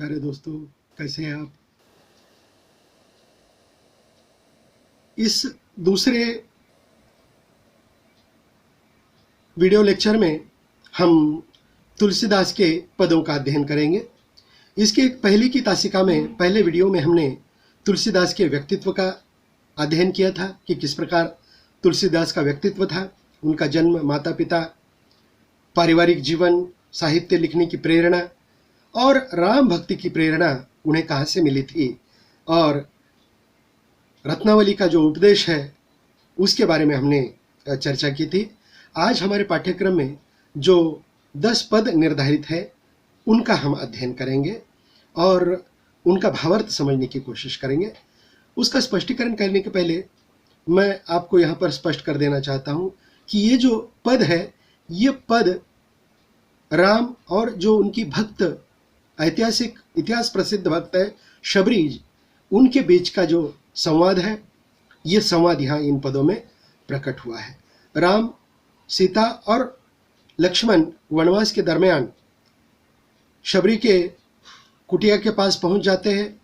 प्यारे दोस्तों, कैसे हैं आप। इस दूसरे वीडियो लेक्चर में हम तुलसीदास के पदों का अध्ययन करेंगे। इसके पहले की तासिका में, पहले वीडियो में हमने तुलसीदास के व्यक्तित्व का अध्ययन किया था कि किस प्रकार तुलसीदास का व्यक्तित्व था, उनका जन्म, माता पिता, पारिवारिक जीवन, साहित्य लिखने की प्रेरणा और राम भक्ति की प्रेरणा उन्हें कहाँ से मिली थी, और रत्नावली का जो उपदेश है उसके बारे में हमने चर्चा की थी। आज हमारे पाठ्यक्रम में जो 10 पद निर्धारित है उनका हम अध्ययन करेंगे और उनका भावार्थ समझने की कोशिश करेंगे। उसका स्पष्टीकरण करने के पहले मैं आपको यहाँ पर स्पष्ट कर देना चाहता हूँ कि ये जो पद है, ये पद राम और जो उनकी भक्त, ऐतिहासिक इतिहास प्रसिद्ध भक्त है शबरी, उनके बीच का जो संवाद है, ये संवाद यहाँ इन पदों में प्रकट हुआ है। राम, सीता और लक्ष्मण वनवास के दरमियान शबरी के कुटिया के पास पहुंच जाते हैं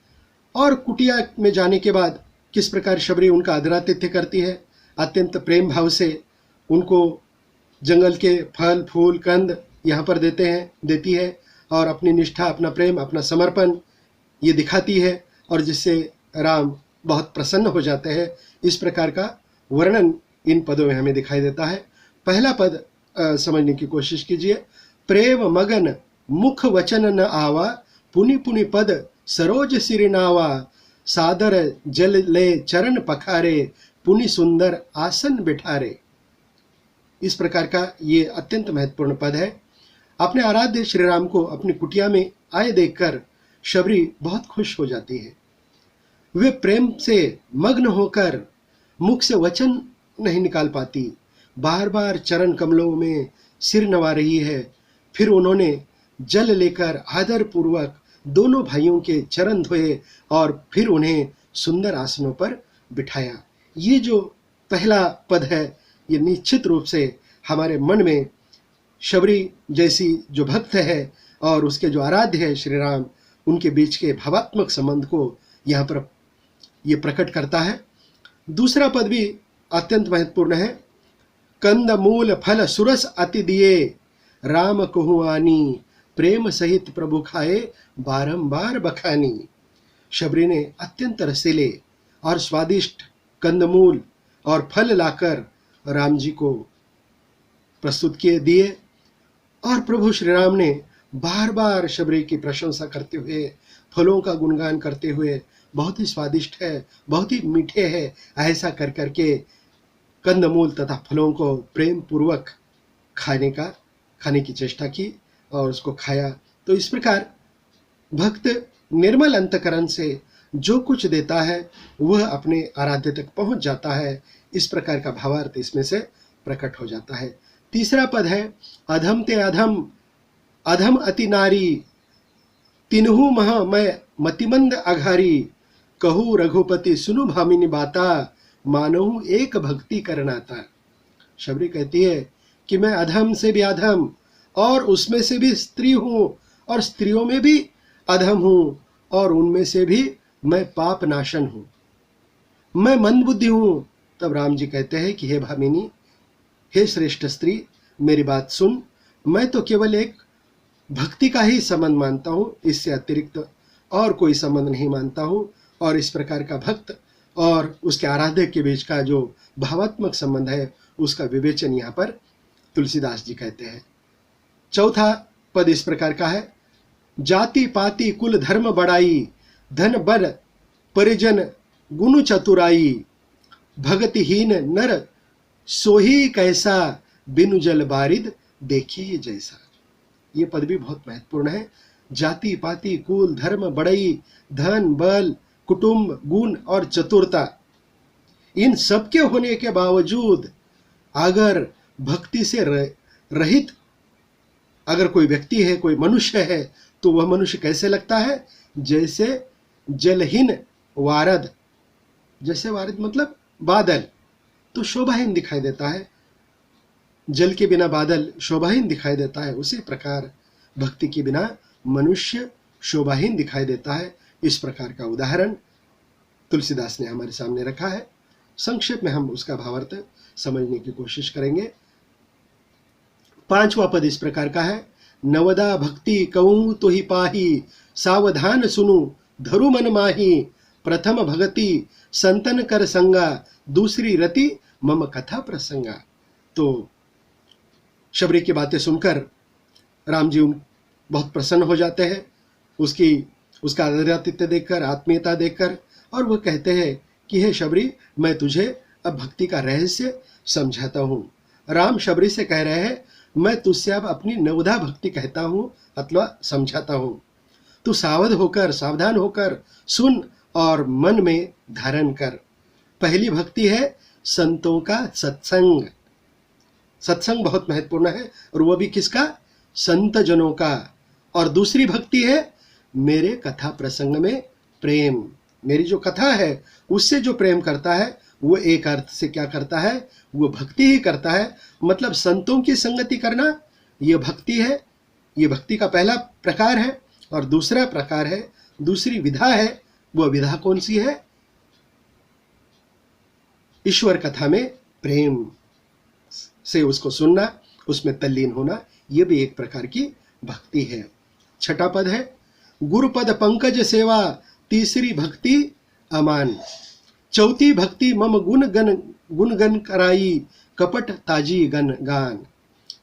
और कुटिया में जाने के बाद किस प्रकार शबरी उनका आदरातिथ्य करती है, अत्यंत प्रेम भाव से उनको जंगल के फल फूल कंद यहाँ पर देती है और अपनी निष्ठा, अपना प्रेम, अपना समर्पण ये दिखाती है और जिससे राम बहुत प्रसन्न हो जाते हैं। इस प्रकार का वर्णन इन पदों में हमें दिखाई देता है। पहला पद समझने की कोशिश कीजिए। प्रेम मगन मुख वचन न आवा, पुनि पुनि पद सरोज सिरनावा, सादर जल ले चरण पखारे, पुनि सुंदर आसन बिठारे। इस प्रकार का ये अत्यंत महत्वपूर्ण पद है। अपने आराध्य श्री राम को अपनी कुटिया में आए देखकर शबरी बहुत खुश हो जाती है। वे प्रेम से मग्न होकर मुख से वचन नहीं निकाल पाती, बार बार चरण कमलों में सिर नवा रही है। फिर उन्होंने जल लेकर आदर पूर्वक दोनों भाइयों के चरण धोए और फिर उन्हें सुंदर आसनों पर बिठाया। ये जो पहला पद है, ये निश्चित रूप से हमारे मन में शबरी जैसी जो भक्त है और उसके जो आराध्य है श्री राम, उनके बीच के भावात्मक संबंध को यहाँ पर ये प्रकट करता है। दूसरा पद भी अत्यंत महत्वपूर्ण है। कंद मूल फल सुरस अति दिए, राम कहु आनी, प्रेम सहित प्रभु खाए, बारंबार बखानी। शबरी ने अत्यंत रसीले और स्वादिष्ट कंदमूल और फल लाकर राम जी को प्रस्तुत दिए और प्रभु श्री राम ने बार बार शबरी की प्रशंसा करते हुए, फलों का गुणगान करते हुए, बहुत ही स्वादिष्ट है, बहुत ही मीठे है, ऐसा कर करके कंदमूल तथा फलों को प्रेम पूर्वक खाने की चेष्टा की और उसको खाया। तो इस प्रकार भक्त निर्मल अंतकरण से जो कुछ देता है वह अपने आराध्य तक पहुंच जाता है। इस प्रकार का भावार्थ इसमें से प्रकट हो जाता है। तीसरा पद है। अधम ते अधम, अधम अति नारी, तिन्हु मह मैं मतिमंद अघारी, कहू रघुपति सुनु भामिनी बाता, मानहु एक भक्ति करनाता। शबरी कहती है कि मैं अधम से भी अधम और उसमें से भी स्त्री हूं और स्त्रियों में भी अधम हूं और उनमें से भी मैं पाप नाशन हूं, मैं मंदबुद्धि हूं। तब राम जी कहते हैं कि हे भामिनी, हे श्रेष्ठ स्त्री, मेरी बात सुन, मैं तो केवल एक भक्ति का ही संबंध मानता हूं, इससे अतिरिक्त और कोई संबंध नहीं मानता हूं। और इस प्रकार का भक्त और उसके आराध्य के बीच का जो भावात्मक संबंध है उसका विवेचन यहाँ पर तुलसीदास जी कहते हैं। चौथा पद इस प्रकार का है। जाति पाति कुल धर्म बड़ाई, धन बल परिजन गुण चतुराई, भगतिहीन नर सोही कैसा, बिनु जल बारिद देखिए जैसा। ये पद भी बहुत महत्वपूर्ण है। जाति पाति कुल धर्म बड़ाई, धन बल कुटुंब गुण और चतुरता, इन सबके होने के बावजूद अगर भक्ति से रहित अगर कोई व्यक्ति है, कोई मनुष्य है, तो वह मनुष्य कैसे लगता है? जैसे जलहीन वारद, जैसे वारद मतलब बादल, तो शोभाहीन दिखाई देता है। जल के बिना बादल शोभाहीन दिखाई देता है, उसी प्रकार भक्ति के बिना मनुष्य शोभाहीन दिखाई देता है। इस प्रकार का उदाहरण तुलसीदास ने हमारे सामने रखा है। संक्षेप में हम उसका भावार्थ समझने की कोशिश करेंगे। 5वां पद इस प्रकार का है, नवदा भक्ति कहूँ तो ही पाही, सावधान सुनु धरु मन माही, प्रथम भगति संतन कर संगा, दूसरी रति मम कथा प्रसंगा। तो शबरी की बातें सुनकर राम जी बहुत प्रसन्न हो जाते हैं, उसका आदरातिथ्य देखकर, आत्मीयता देखकर, और वह कहते हैं कि हे शबरी, मैं तुझे अब भक्ति का रहस्य समझाता हूँ। राम शबरी से कह रहे हैं, मैं तुझसे अब अपनी नवधा भक्ति कहता हूँ अथवा समझाता हूँ। तू सावधान होकर सुन और मन में धारण कर। पहली भक्ति है संतों का सत्संग। सत्संग बहुत महत्वपूर्ण है, और वह भी किसका? संत जनों का। और दूसरी भक्ति है मेरे कथा प्रसंग में प्रेम। मेरी जो कथा है उससे जो प्रेम करता है वो एक अर्थ से क्या करता है? वो भक्ति ही करता है। मतलब संतों की संगति करना ये भक्ति है। ये भक्ति का पहला प्रकार है। और दूसरा प्रकार है, दूसरी विधा है, वो विधा कौन सी है? ईश्वर कथा में प्रेम से उसको सुनना, उसमें तल्लीन होना, ये भी एक प्रकार की भक्ति है। 6वां पद है, गुरुपद पंकज सेवा, तीसरी भक्ति अमान, चौथी भक्ति मम गुण गन कराई, कपट ताजी गन गान।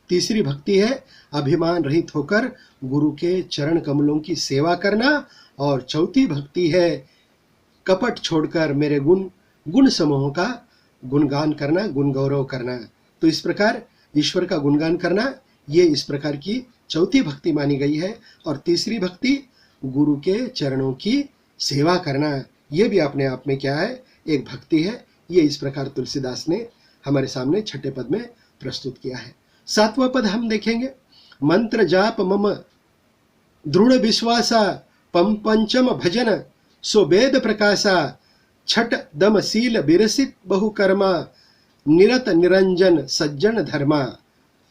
तीसरी भक्ति है अभिमान रहित होकर गुरु के चरण कमलों की सेवा करना, और चौथी भक्ति है कपट छोड़कर मेरे गुण समूहों का गुणगान करना, गुण गौरव करना। तो इस प्रकार ईश्वर का गुणगान करना ये इस प्रकार की चौथी भक्ति मानी गई है। और तीसरी भक्ति गुरु के चरणों की सेवा करना, ये भी अपने आप में क्या है? एक भक्ति है। ये इस प्रकार तुलसीदास ने हमारे सामने 6ठे पद में प्रस्तुत किया है। 7वां पद हम देखेंगे, मंत्र जाप मम दृढ़ विश्वासा, पंचम भजन सो वेद प्रकाशा, छठ दम शील विरसित बहुकर्मा, निरत निरंजन सज्जन धर्मा।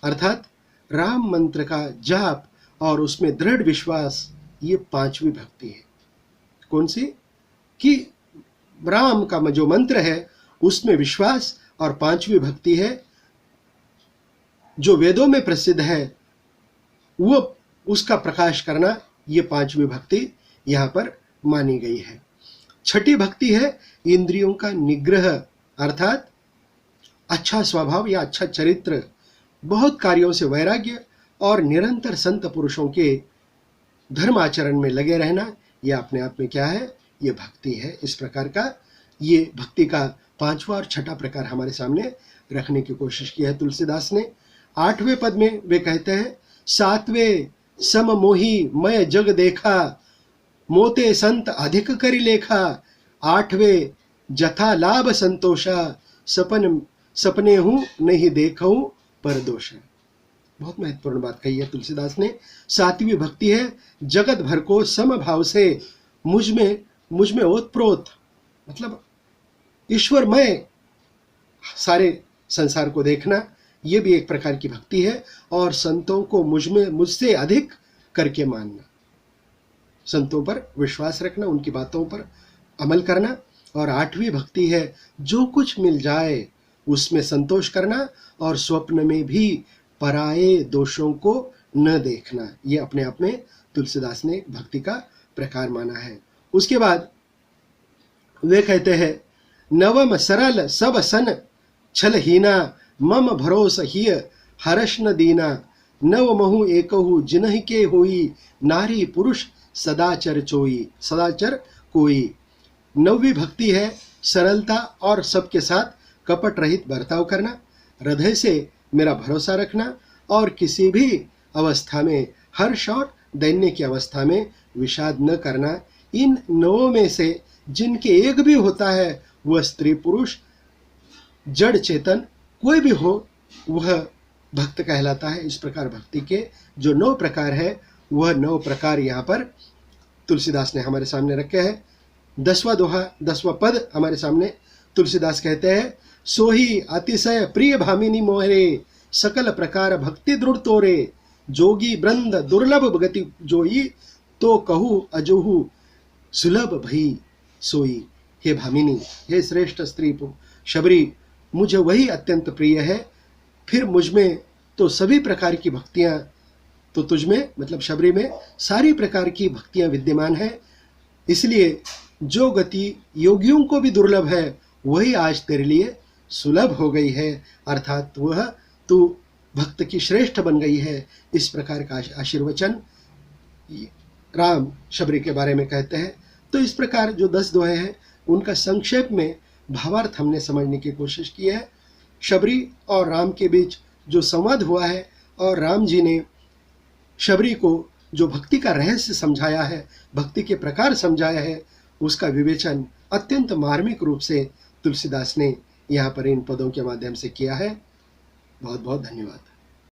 अर्थात राम मंत्र का जाप और उसमें दृढ़ विश्वास, ये 5वीं भक्ति है। कौन सी? कि राम का जो मंत्र है उसमें विश्वास, और 5वीं भक्ति है जो वेदों में प्रसिद्ध है वो उसका प्रकाश करना, ये 5वीं भक्ति यहाँ पर मानी गई है। 6ठी भक्ति है इंद्रियों का निग्रह, अर्थात अच्छा स्वभाव या अच्छा चरित्र, बहुत कार्यों से वैराग्य, और निरंतर संत पुरुषों के धर्म आचरण में लगे रहना, यह अपने आप में क्या है? ये भक्ति है। इस प्रकार का ये भक्ति का 5वां और 6ठा प्रकार हमारे सामने रखने की कोशिश की है तुलसीदास ने। 8वें पद में वे कहते हैं, 7वें सम मोही मय जग देखा, मोते संत अधिक करि लेखा, 8वें जथा लाभ संतोषा, सपने हूं नहीं देखूं पर दोष। बहुत महत्वपूर्ण बात कही है तुलसीदास ने। 7वीं भक्ति है जगत भर को समभाव से मुझ में ओतप्रोत, मतलब ईश्वरमय सारे संसार को देखना, ये भी एक प्रकार की भक्ति है। और संतों को मुझसे अधिक करके मानना, संतों पर विश्वास रखना, उनकी बातों पर अमल करना। और 8वीं भक्ति है जो कुछ मिल जाए उसमें संतोष करना, और स्वप्न में भी पराये दोषों को न देखना। ये अपने आप में तुलसीदास ने भक्ति का प्रकार माना है। उसके बाद वे कहते हैं, नवम सरल सब सन छलहीना, मम भरोस हिय हर्ष न दीना, नव महु एकहु जिन्हि के होई, नारी पुरुष सदाचर कोई। 9वीं भक्ति है सरलता और सबके साथ कपट रहित बर्ताव करना, हृदय से मेरा भरोसा रखना, और किसी भी अवस्था में, हर्ष और दैन्य की अवस्था में विषाद न करना। इन 9 में से जिनके एक भी होता है वह स्त्री पुरुष जड़ चेतन कोई भी हो वह भक्त कहलाता है। इस प्रकार भक्ति के जो 9 प्रकार है वह 9 प्रकार यहाँ पर तुलसीदास ने हमारे सामने रखे हैं। 10वां पद हमारे सामने तुलसीदास कहते हैं, सोही अतिशय प्रिय भामिनी मोहरे, सकल प्रकार भक्ति दृढ़ तोरे, जोगी वृंद दुर्लभ गति जोई, तो कहू अजोहू सुलभ भई सोई। हे भामिनी, हे श्रेष्ठ स्त्री शबरी, मुझे वही अत्यंत प्रिय है, फिर मुझ में तो सभी प्रकार की भक्तियां, तो तुझ में मतलब शबरी में सारी प्रकार की भक्तियां विद्यमान है। इसलिए जो गति योगियों को भी दुर्लभ है वही आज तेरे लिए सुलभ हो गई है, अर्थात वह तू भक्त की श्रेष्ठ बन गई है। इस प्रकार का आशीर्वचन राम शबरी के बारे में कहते हैं। तो इस प्रकार जो 10 दोहे हैं उनका संक्षेप में भावार्थ हमने समझने की कोशिश की है। शबरी और राम के बीच जो संवाद हुआ है और राम जी ने शबरी को जो भक्ति का रहस्य समझाया है, भक्ति के प्रकार समझाया है, उसका विवेचन अत्यंत मार्मिक रूप से तुलसीदास ने यहाँ पर इन पदों के माध्यम से किया है। बहुत बहुत धन्यवाद।